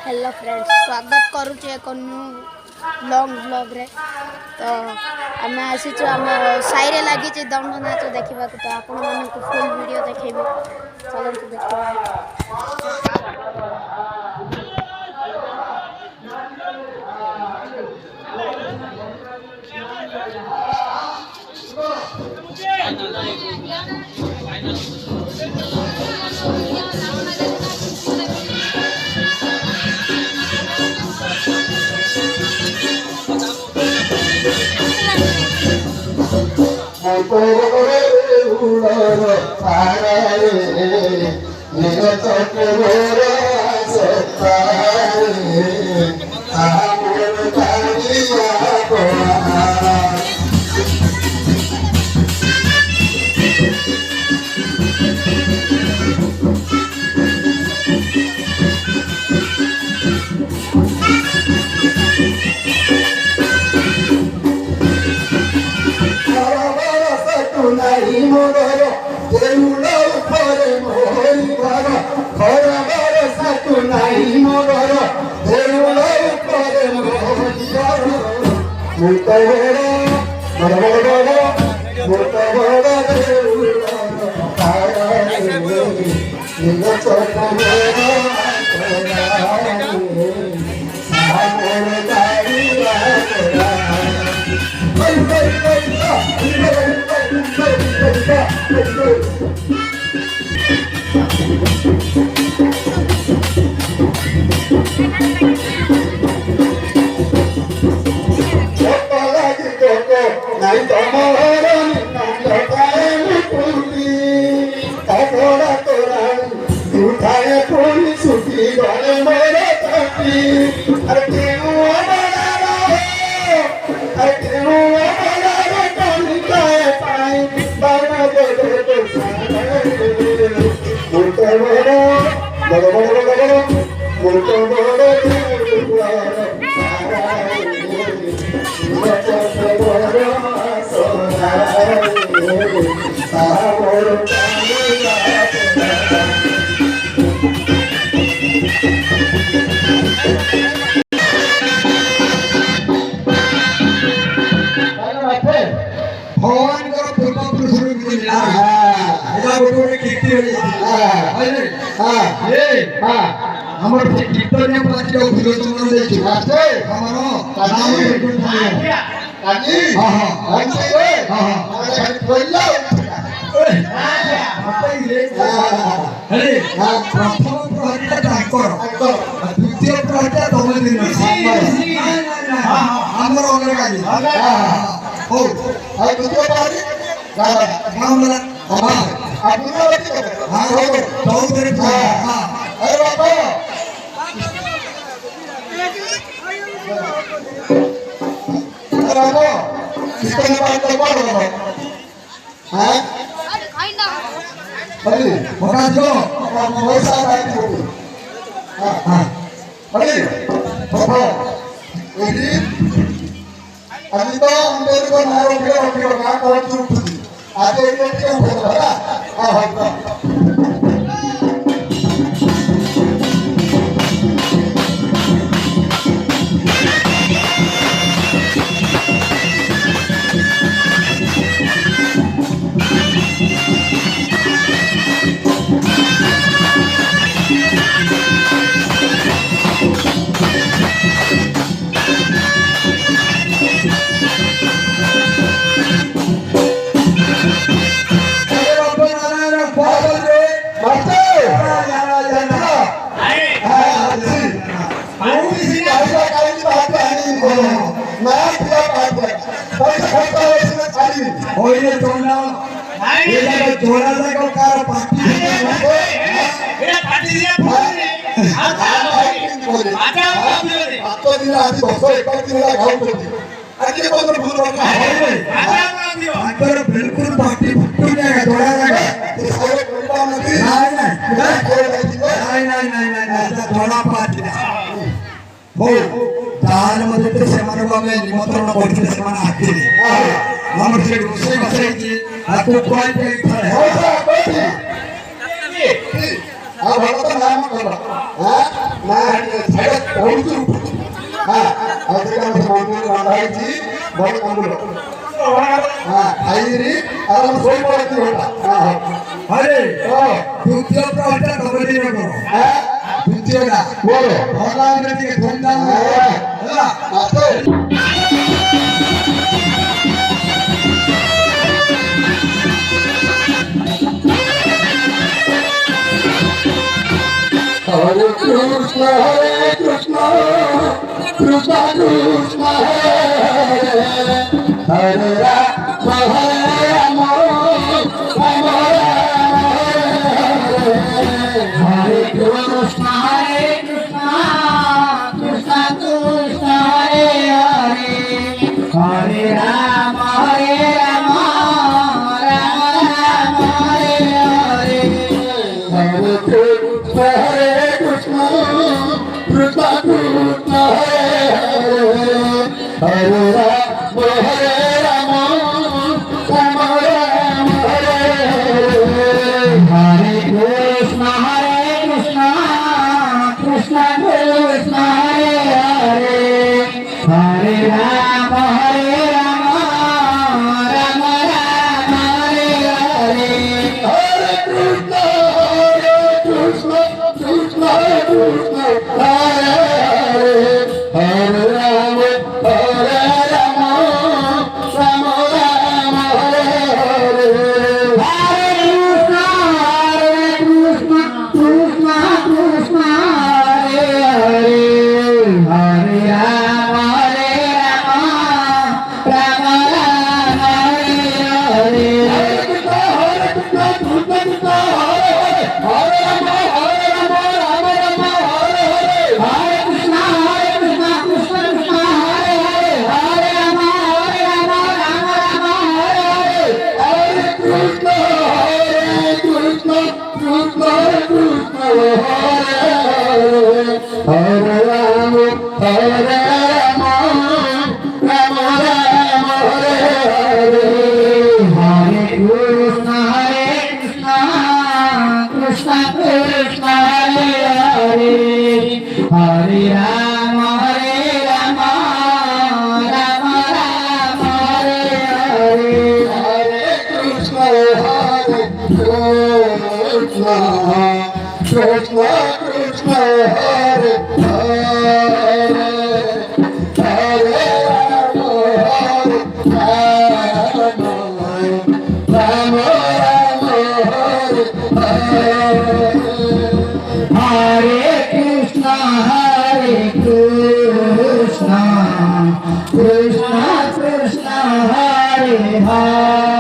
Hello friends, स्वागत करुचे एक न्यू लॉन्ग ब्लॉग रे। तो आम आसीचु आम साई लगी दंड नाच देखा। तो आपण मानक फुल वीडियो देखेबी, चलते देखा। আমার কীর্তনীয় পাঁচটা বিলোচন দেখছি আছে আমার নাম কাজী প্রথম প্রহরীটা তাঙ্কর দ্বিতীয় প্রহরীটা তমে দিন আমার অলগা হଉ ଆଉ ଦ୍ୱିତୀୟ ପ୍ରହରୀ ଗାଁବାଲା আপনি চৌধুরী আমি তো আম্বেদকর নাম গাঁ পৌঁছে উঠুছি আজ এইটা হয়তো बिल्कुल निमंत्रण कर ନା ଛାଡ଼ ପଡ଼ୁଛୁ ଉଠୁଛୁ ହଁ ଆଉ ସେଇଟା ଆମ ମନ୍ଦିର ରନ୍ଧା ହେଇଛି ବଡ଼ କାମୁଡ଼ ହଁ ଖାଇକିରି ଆରାମ ଶୋଇପଡ଼ନ୍ତି ଘଣ୍ଟା ହଁ ଆରେ ହଁ ଦ୍ୱିତୀୟ ପ୍ରହରଟା ତମେ ଦିନ କର ହଁ ଦ୍ୱିତୀୟଟା ମୋର ଭଲ ଭାବରେ ଟିକେ ଧୁମଧାମ ହେଲା ଆସେ Hare Krishna, Krishna Krishna, Hare Rama, Rama Hare Krishna, Krishna Krishna Hare Hare Hare Rama Rama Rama Hare Hare Hare Krishna, Krishna Krishna, Hare Rama, Rama Rama, Hare Hare Krishna Krishna Krishna Hare Hare Hare Rama Rama Rama Hare Hare Krishna, Krishna Krishna, Hare Rama, Rama Rama, Hare Krishna Krishna Hare Hare Rama Rama Rama Hare Krishna Krishna Hare Hare Rama Rama Rama Rama Hare Hare Krishna, Krishna Krishna, Hare Hare Rama, Hare Krishna Krishna Krishna Hare Hare